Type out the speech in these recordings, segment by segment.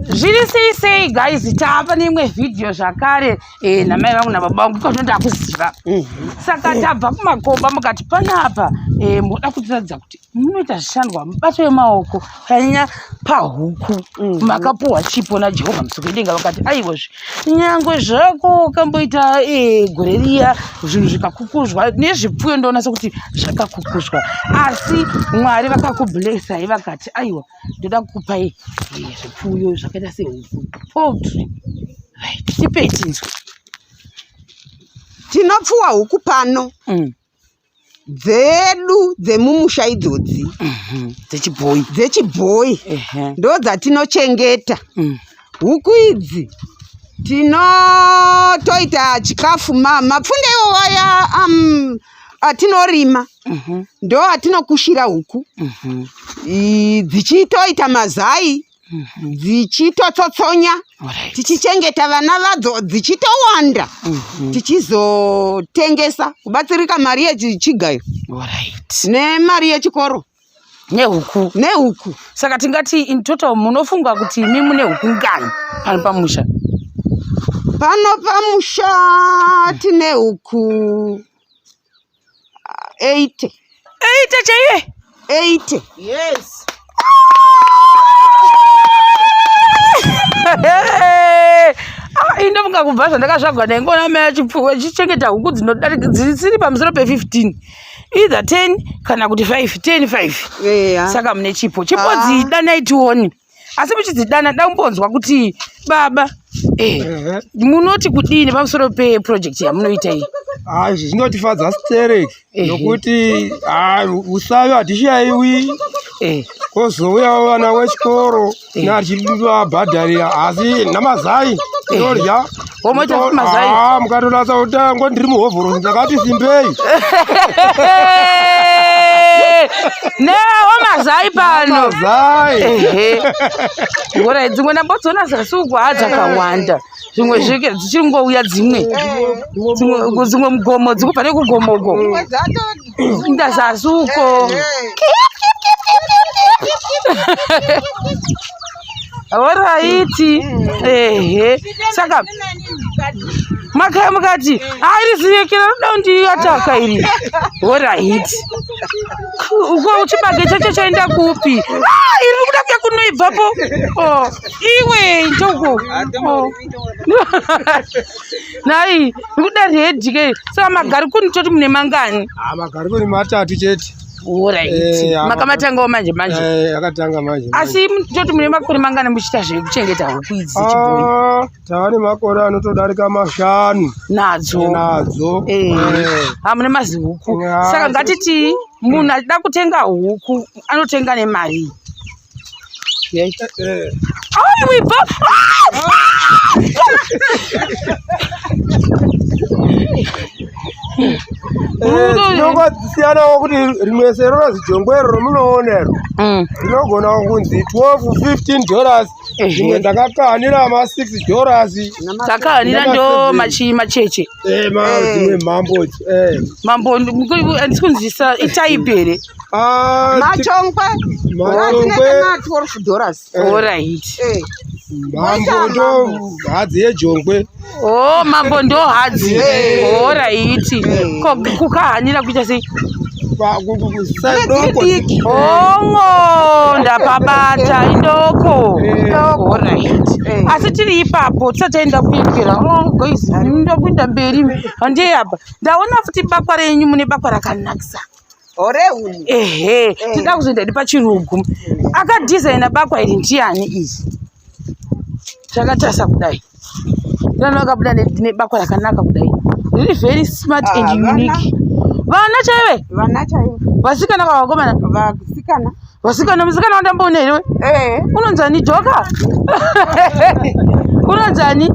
Zviri sei guys, tava nemwe video zvakare namai vangu nababa vangu because ndakuziva. Saka tabva kumakomba mukati panapa muda kutiradza kuti munoita zvishandwa mubato wemaoko kanyanya pahuku makapuwa chipo naJehovha Musukudenga vakati aiwozve nyangwe zvako kamboita gore riya zvinhu zvikakukuzwa nezvipfuyo ndonasa kuti zvakakukuzwa asi Mwari vakakublessai vakati aiwa ndoda kukupai zvipfuyo zvakaita sehuku poultry right tipei tinzwe tinopfuwa huku pano dzedu dzemumusha idzodzi dzechibhoyi ndo dzatinochengeta huku idzi tinotoita chikafu mapfunde iwaya atinorima ndo atinokushira huku dzichitoita mazai dzichitotsotsonya tichichengeta vana vadzo dzichitowanda tichizotengesa kubatsirika mari yechigayo nemari yechikoro nehuku saka tingati in total munofunga kuti imi mune huku ngani pano pamusha tine huku 80 chaiye 80 yes inofunga kubva zvandakasvagwa ndaingona mai achipfuwa chichengeta huku dzisiri pamusoro pe15 either 10 kana kuti 5 saka mune chipo dzidanai tione asi muchidzidana daumbonzwa kuti baba munoti kudini pamusoro peproject yamunoita iyi izvi zvinotifadza sitereki nokuti usavi hatishayiwi kozouyawo vana vechikoro nachivabhadharira asi namazai tinorya mukatonatsa kuti ngo ndiri muhovhorosi ndakati simbei newo mazai pano ngora dzimwe ndambodziona zasuku hadzakawanda zvimwe zvike dzichingouya dzimwe mugomo dziko pane kugomogo ndazasuko oraiti saka makaya mukati iriziekera roda ndiataka iri oraiti chibage chacho chaenda kupi iri kuda kuya kunoibvapo iwe njoko nai ndikuda redike saka magarikuni toti mune mangani magarikuni matatu chete Alright. Makamatangawo manje akatanga manje asi toti mune makore mangani muchita zvekuchengeta huku idzi dzechibhoyi tava nemakore anotodarika 5 nadzo mune mazihuku saka ngatiti munhu achida kutenga huku anotenga nemari dzinokwadzisiyanawo kuti rimwe sero zijongwero romunoonero rinogona kunzi $12-15 rimwe ndakakanira $6 dzakahanira ndo macheche dzimwe mambo ndikunzisa itaibhere machongwe $12 alright mambo ndo hadzi yejongwe mambo ndo hadzi alright kukahanira kuita sei ndapabata indoko alright asi tiri ipapo tisataenda kuipira guys ndokuenda mberi handiyapa ndaona futi bakwa renyu mune bakwa rakanakisa tida kuzoenda ndipachirugu akadhizaina bakwa iri ndiani izvi zvakatasa kudai ndinoakabuda nebakwa rakanaka kudai riri very smart and unique vana chaive vasikana kwavakomana vasikana musikana wandamboona iwe unonzani joka unonzani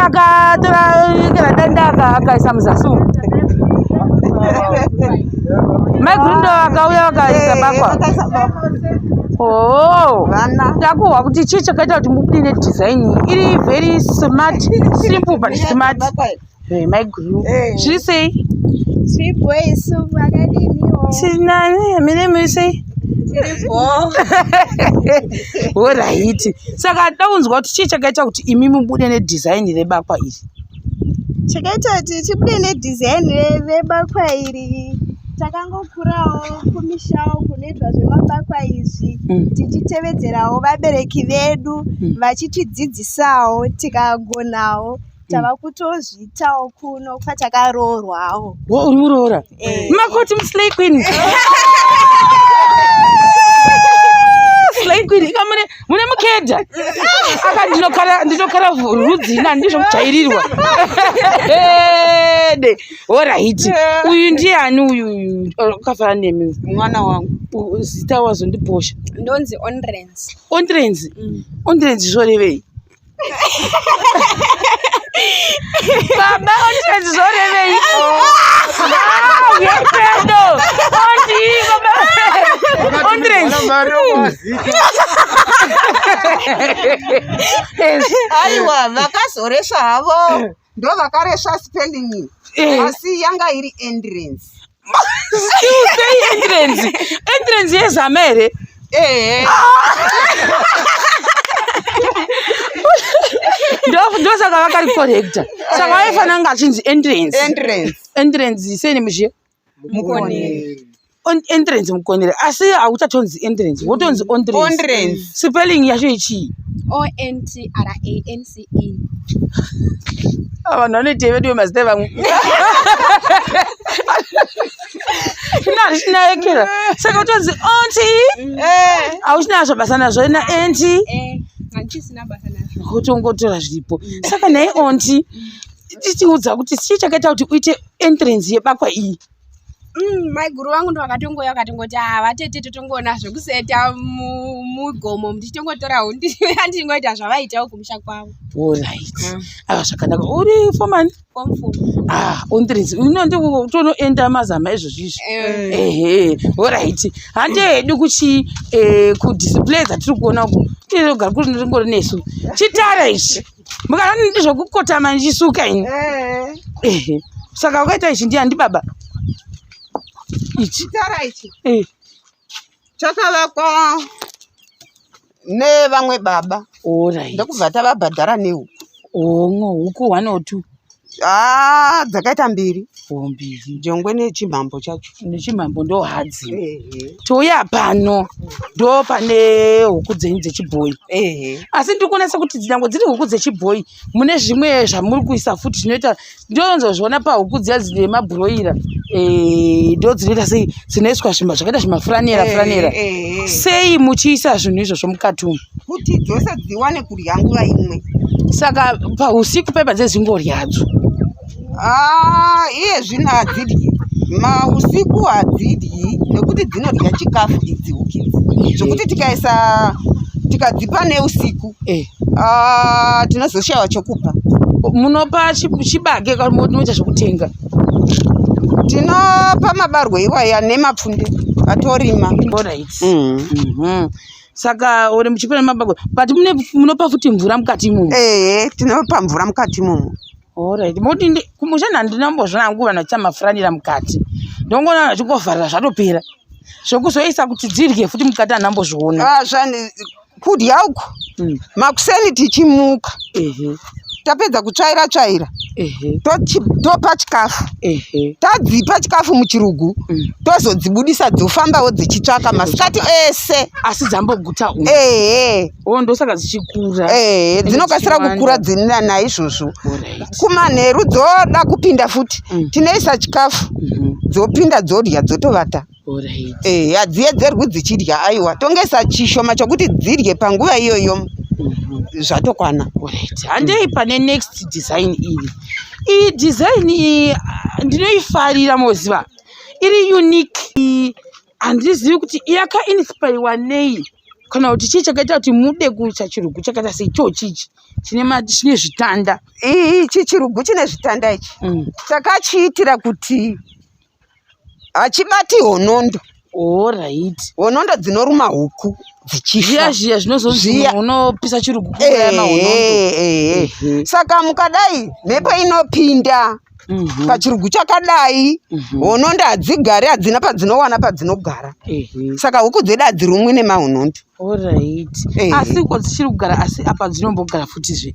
akatora danda akaisa muzasumu maigrundo akauya vakaisa bakwa ndakuhwa kuti chii chakaita kuti mubude nedesign iri very smart simple but smart my guru zviri sei Three boys, so what I did. My name is Alright. Saka daunzwa kuti chii chakaita kuti imi mubude nedesign rebakwa iri? Chakaita kuti tibude nedesign rebakwa iri. Takangokurawo kumishawo kunoitwa zvemabakwa izvi tichitevedzerawo vabereki vedu vachitidzidzisawo tikagonawo tava kutozviitawo kuno kwatakaroorwawo. Uri muroora? Makoti muslay queen. Slay queen ikamune mune mukedha. Aka ndinokara rudzina ndizvo kuchairirwa. Alright. Uyu ndiani uyu akafanana nemi? Mwana wangu. Zita wazondibhosha. Ndonzi Onrens. Onrens? Onrens zvorevei? Baba Onrens zvorevei? Uyapedo. Onrens. Aiwa, vakazoresa havo. Ndo vakaresa spelling. Asi yanga iri entrance. You say entrance. Entrance yezamere. Ndo saka vakari correcta. Saka vaifana nga chinzi entrance. Entrance iseni mushi? Mukonere. Entrance mukonere. Asi hauchatonzi entrance. Wotonzi entrance. Spelling yacho ichi. ONTRANCE. Vanhu vanoite vedu mazita vamwe. Narisinayekera. Saka utonzi onti. Hauchinazvo basa nazvo na enti. Handisina basa nazvo. Kutongotora zviripo. Saka naye onti tichiudza kuti chii chakaita kuti uite entrance yebakwa iyi? Maiguru vangu ndo vakatongoya vakatongoti vatete totongoona zvekuseta mugomo tichitongotora hundi handingoita zvavaitawo kumusha kwavo. Alright. Ava zvakanaka. Uri fomani? Ontrance. Unotonoenda mazama izvozvizvi. Alright. Hande hedu kuchi kudisplay dzatiri kuona uku tinogara kuti ndingori nesu. Chitara ichi. Mukarani ndizvokukotama ndichisuka ini. Saka wakaita ichi ndiani baba? Chitara ichi chakavakwa nevamwe baba. Ndokubva tavabhadhara nehuku. Huku 1 or 2? Dzakaita 2. Jongwe nechimhambo chacho. Nechimhambo ndo hadzi. Touya pano ndo pane huku dzenyu dzechibhoyi. Asi ndikuonesa kuti dzinango dziri huku dzechibhoyi mune zvimwe zvamuri kuisa futi zvinoita ndonzozviona pahuku dziya dzine mabhuroira. Ndo dzinoita sei dzinoiswa zvakaita zvimafuranera. Sei muchiisa zvinhu izvozvo mukati umu? Kuti dzose dziwane kudya nguva imwe. Saka pausiku pepa dzezvingorya hadzo. Iye zvino hadzidyi. Mausiku hadzidyi nekuti dzinodya chikafu idzi huku idzi. Zvokuti tikadzipa neusiku tinozoshayiwa chokupa. Munopa chibage kana munoita zvokutenga? Tinopa mabarwe iwaya nemapfunde atorima. Alright. Saka uri muchipa nemabagwe. But munopa futi mvura mukati imomo? Tinopa mvura mukati imomo. Alright. Moti kumushana ndinambozvona nguva nacha mafuranira mukati. Ndongona vachingovharira zvatopera. Zvokuzoisa kuti dzirye futi mukati handambozviona. Kudya uku. Makuseni tichimuka. Tapedza kutsvaira topa chikafu. Tadzipa chikafu muchirugu tozodzibudisa dzofambawo dzichitsvaka masikati ese. Asi dzamboguta umu. Ndosaka dzichikura. Dzinokasira kukura dzinina naizvozvo. Kumanheru dzoda kupinda futi tinoisa chikafu dzopinda dzodya dzotovata. Hadziedzerwi dzichidya. Aiwa tongesa chishoma chokuti dzirye panguva iyoyo. Zvatokwana. Handei pane next design iri. Iyi design iyi ndinoifarira moziva. Iri unique. Handizivi kuti yakainspiriwa nei kana kuti chii chakaita kuti mude kuisa chirugu chakaita seichochichi chine zvitanda. Ichi chirugu chine zvitanda ichi. Takachiitira kuti hachibati honondo. Alright. Honondo dzinoruma huku dzichifa. Zviya zvinozonzi unopisa chirugu kuuraya mahonondo. Saka mukadai mhepo inopinda pachirugu chakadai honondo hadzigari hadzina padzinowana padzinogara saka huku dzedu hadziri umwe nemahonondo. Asi uko dzichiri kugara asi apa dzinombogara futizve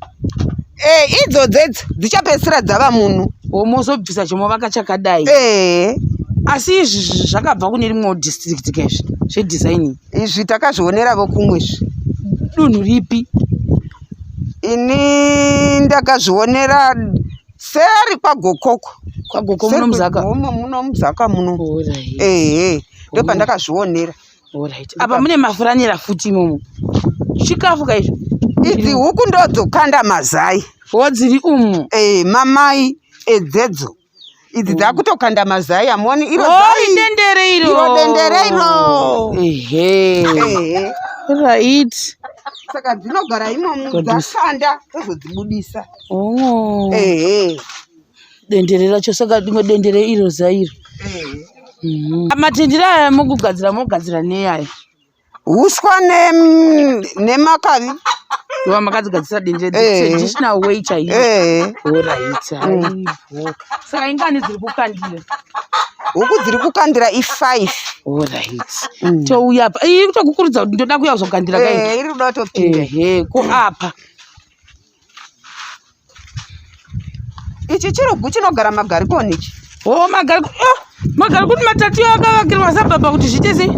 idzo dzedzo dzichapedzisira dzava muno mozobvisa chimovaka chakadai. Asi izvi zvakabva kune rimwewo district kaizvi zvedesigning izvi takazvioneravo kumwezvi. Dunhu ripi? Ini ndakazvionera seri kwagokoko. Kwagoko muno Muzaka? Muno Muzaka muno. Ndo pandakazvionera. Apa mune mafuranira futi imomo. Chikafu kaizvo? Idzi huku ndo dzokanda mazai. Dziri umu? Mamai edzedzo. Idzi dzakutokanda mazai amoni iro zai. Dendere iro. Iro dendere iro. Right. Saka dzinogara imomo dzakanda tozodzibudisa. Dendere racho saka rimwe dendere iro zairo. Matendere aya mogadzira neaya. Uswa nemakavi. Makadzigadzira dendere traditional way chaiyo. Saka ingani dziri kukandira? Huku dziri kukandira i5. Touya apa iri kutokukurudza kuti ndoda kuya kuzokandira kai? Iri kuda kutopinda. Ko apa ichi chirugu chinogara magarikoni ichi. Magarikoni matatu akavakirwa sababa kuti zviite sei?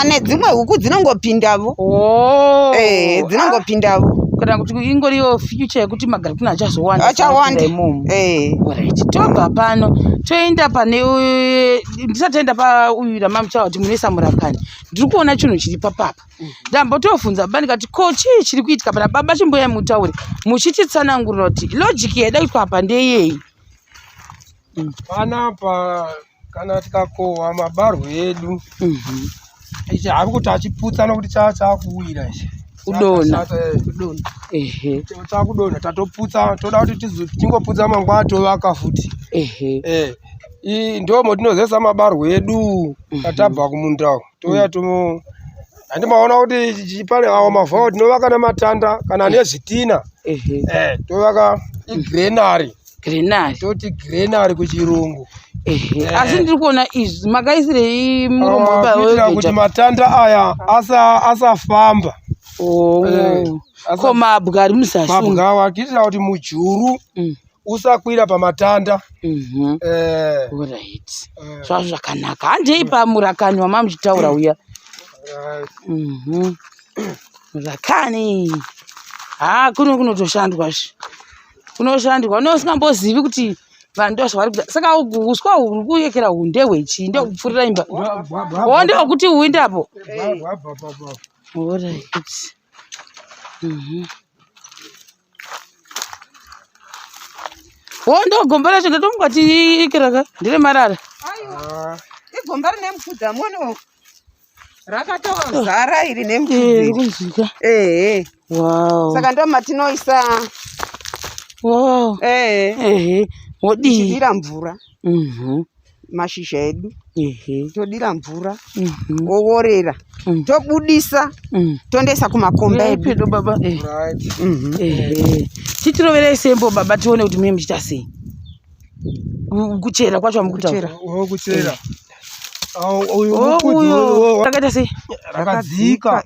Nedzimwe huku dzinongopindavo. Dzinongopindavo. Kana kuti ingoriyo future yekuti magarikoni achawanda imomo. Tobva pano toenda pane ndisatoenda pauyu ramamuchawa kuti munesa murakani. Ndiri kuona chinhu chiri papapa. Ndambotofunza baba ndikati ko chii chiri kuitika pana baba chimboya mutaure muchititsanangurira kuti logic yaida kuitwa apa ndeyei. Panapa kana tikakohwa mabarwe edu ichi hari kuti achiputsana kuti chakuwira ichi kudona chakudona tatoputsa toda kuti tingoputsa mangwana tovaka futi. Ndo motinozesa mabarwe edu atabva kumunda touya handimaona kuti pane awo mavhao tinovaka nematanda kana nezvitina tovaka igrenari toti grenari kuchirungu. Asi ndiri kuona izvi makaisirei muromo kuti matanda aya asafamba. Ko mabwe ari muzasi mabwe awa kuitira kuti mujuru usakwira pamatanda. Zvazvo zvakanaka. Handei pamurakani wamamuchitaura uya. Murakani kunotoshandwa kunoshandwa nosingambozivi kuti vanhu ndozvavari kuita. Saka uswa huri kuyekera hunde hwechi ndokupfurira imba ndekuti huindapo. Ndogomba racho ndatomukati ikiraka ndire marara. Igomba rine mukudza mono rakatozara iri nemukudzi. Saka ndo matinoisa wodira mvura mashizha edu todira mvura oworera tobudisa tondoisa kumakomba edu. Baba titiroverei sembo baba tione kuti mune muchita sei kuchera kwacho amukutaura kuchera rakaita sei rakadzika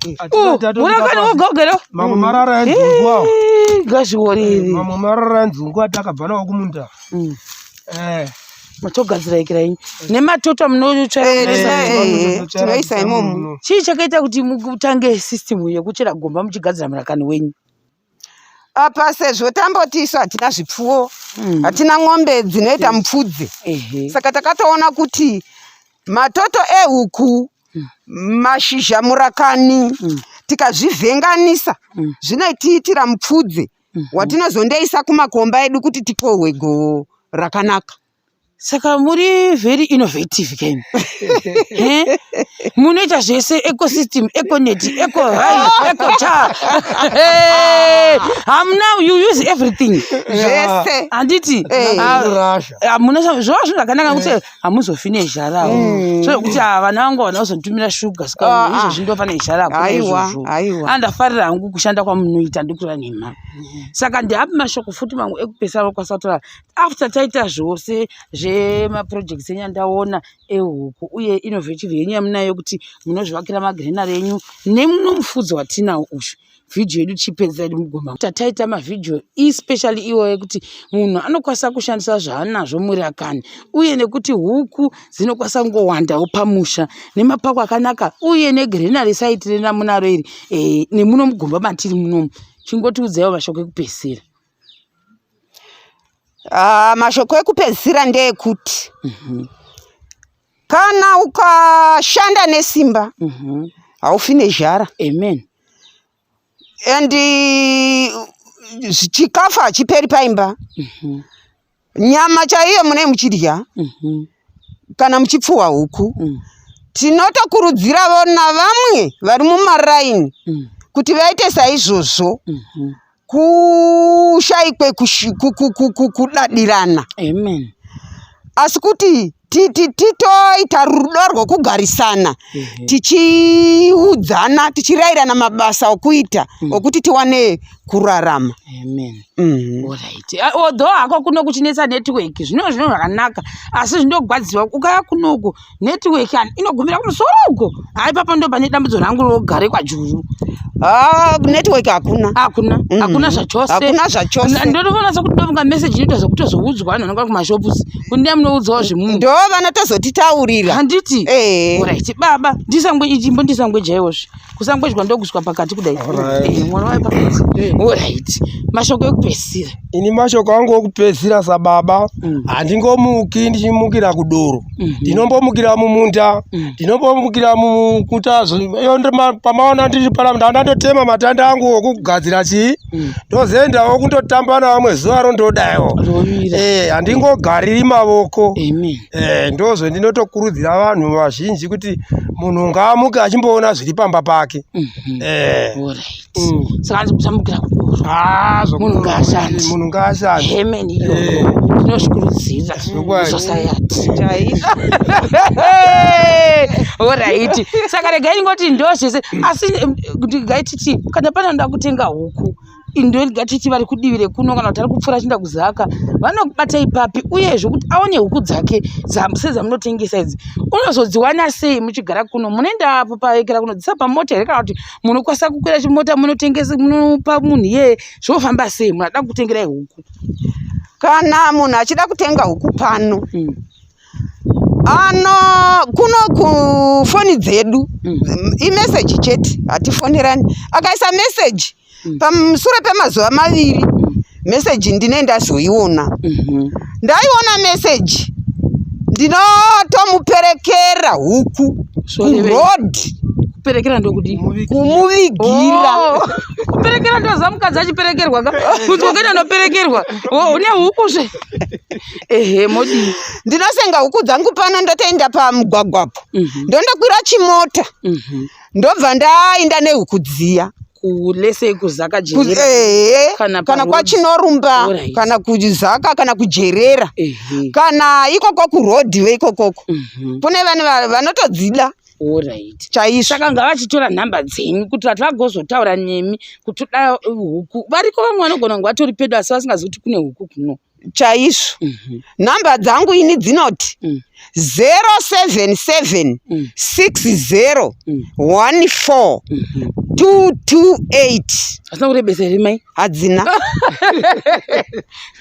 murakani wogogero mamwe marara enzungu gazviworere mamwe marara enzungu atakabva nawo kumunda matogadzira ikirai nematoto munotsvainoisa imomo. Chii chakaita kuti mutange system yekuchera gomba muchigadzira murakani wenyu? Apa sezvo tambotisu hatina zvipfuwo hatina ng'ombe dzinoita mupfudze saka takatoona kuti matoto ehuku mashizha murakani tikazvivhenganisa zvinotiitira mupfudze watinozondeisa kumakomba edu kuti tikohwe gowo rakanaka. Saka muri very innovative game. Munoita zvese ecosystem, econet, eco high, eco cha. Now you use everything. Zvese. Anditi. Munasa zvozvo zvakanaka kuti hamuzofinisha rawo. So kuti vana vangu vanazotumira sugar saka izvo zvindofana ishara aiwa. Andafarira hangu kushanda kwamunoita ndikura nhema. Saka ndihapa mashoko futi mangu ekupesa kwasatora after taita zvose projects enyandaona ehuku uye innovative yenyu yamunayo kuti munozvivakira magrenari enyu nemunomufudzi watinawo ushu. Video yedu chipedza iri mugoma taita mavideo especially iwo yekuti munhu anokwanisa kushandisa zvaanazvo murakani uye nekuti huku dzinokwanisa kungowandawo pamusha nemapako akanaka uye negrenari site rena munaro iri nemuno mugomba matiri munomu. Chingotiudzawo mashoko ekupedzisira. Mashoko ekupedzisira ndeyekuti kana ukashanda nesimba haufi nezhara. Amen. And chikafu hachiperi paimba. Nyama chaiyo munenge muchidya kana muchipfuwa huku. Tinotokurudzirawo navamwe vari mumaraini kuti vaite saizvozvo kushayikwe kudadirana. Amen. Asi kuti titoita rudo rwokugarisana tichiudzana tichirayirana mabasa okuita okuti tiwane kurarama. Amen. Alright. Although hako kuno kuchinetsa network zvino zvakanaka asi zvindogwadziwa ukaya kunoko network inogumira kumusoro uko. Hai papa ndo pane dambudzo rangu rogare kwajuru. Network hakuna zvachose. Hakuna zvachose. Ndotoona sokuti ndovunga message inoita zokutozoudzwa vanhu vanenge kumashopusi. Kunde munoudzawo zvimunhu. Ndo vanotozotitaurira. Handiti. Alright. Baba ndisangwe ichimbo ndisangwe jaiyozve. Kusangwedwa ndoguswa pakati kudai. Mwana wae pakati. Alright. Mashoko ekupedzisira. Ini mashoko angu okupedzisira sababa handingomuki ndichimukira kudoro. Ndinombomukira mumunda. Ndinombomukira mukutazo. Pamaona ndiri paramunda ndandotema matanda angu okugadzira chii. Ndozoendawo kundotamba navamwe zuva rondodayo. Handingogariri mavoko. Ndozvo ndinotokurudzira vanhu vazhinji kuti munhu ngaamuke achimboona zviri pamba pake. Saka ndikusamukira kudoro. Munhu ngaashande. Munhu ngaashande. Amen iyo. Ndinoshikurudzira society. Alright. Saka regai ngoti ndozvese asi kuti gaititi kana pana nda kutenga huku indori gatiti vari kudivire kuno kana kuti ari kupfura chinda kuzaka vanokubata ipapi uyezve kuti aone huku dzake sezamunotengesa idzi unozodziwana sei muchigara kuno munoenda apo paekera kunodzisa pamota here kana kuti munokwanisa kukwira chimota munotengesa munopa munhu iye zvofamba sei munada kutengerai huku. Kana munhu achida kutenga huku pano kuno kufoni dzedu imeseji chete hatifonerani akaisa meseji pamusure pemazuva maviri meseji ndine ndazoiona. Ndaiona meseji ndinotomuperekera huku kuroad. Kuperekera ndokudi kumuvigira. Kuperekera ndozamukadzi achiperekerwa kuti wakaenda noperekerwa une huku zve. Modi ndinosenga huku dzangu pano ndotoenda pamugwagwapo ndondokwira chimota ndobva ndaenda nehuku dziya kulese kuzaka jerera kana kwachinorumba kana kuzaka kana kujerera kana ikoko kurodhi veikokoko kune vanhu vanotodzida. Alright. Chaizvo. Saka ngavachitora nhamba dzenyu kuti vatu vagozotaura nemi kuti toda huku. Variko vamwe vanogona kunge vatori pedo asi vasingazivi kuti kune huku kuno. Chaizvo. Nhamba dzangu ini dzinoti 077 60 14 228. Asina kurebesa here mai? Hadzina.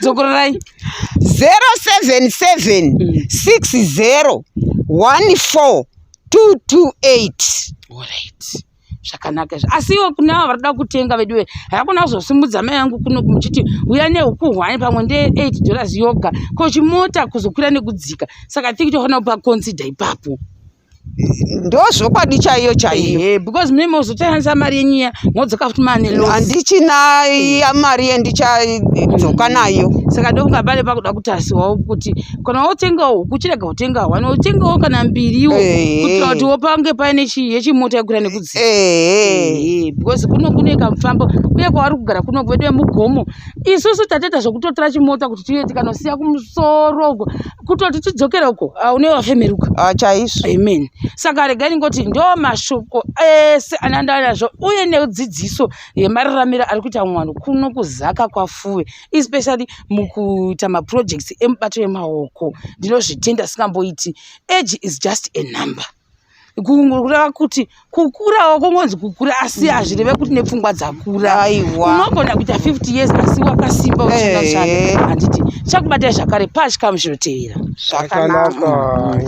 Dzokorerai. 077 60 14 228. Alright. Zvakanaka. Asi iwo kuna avo varikuda kutenga veduwe hakuna kuzosimudza mai yangu kuno muchiti uya nehuku hwani pamwe $8 yoga ko chimota kuzokwira nekudzika. Saka tiki tofanira kupa consider ipapo. Ndozvokwadi chaiyo chaiyo. Because mune mozotoshandisa mari yenyu modzoka futi mane loss. Handichina mari yendichadzoka nayo. saka ndofunga pale pakuda kutasiwawo kuti kana wotengawo huku chirega kutenga hwani wotengawo kana mbiriwo kuitira kuti wopange paine yechimota yekura nekudzika because kune kamufambo uye kwavari kugara kuno kwedu mugomo isusu tatoita zvokutotora chimota kuti tiye tikanosiya kumusoro uko kutoti tidzokera uko unewaferuka chaizvo. amen. Saka regai ngoti ndo mashoko ese anandanazvo uye nedzidziso yemararamiro ari kuita mwano kuno kuzaka kwafuve especially mukuita maprojects emubato yemaoko ndinozvitenda singamboiti age is just a number. Kureva kuti kukurawo kungonzi kukura asi hazvireve kuti nepfungwa dzakura. Unogona kuita 50 years asi wakasimba uchina zvake handiti chakubatai zvakare patya muzvinotevera zvakanaka.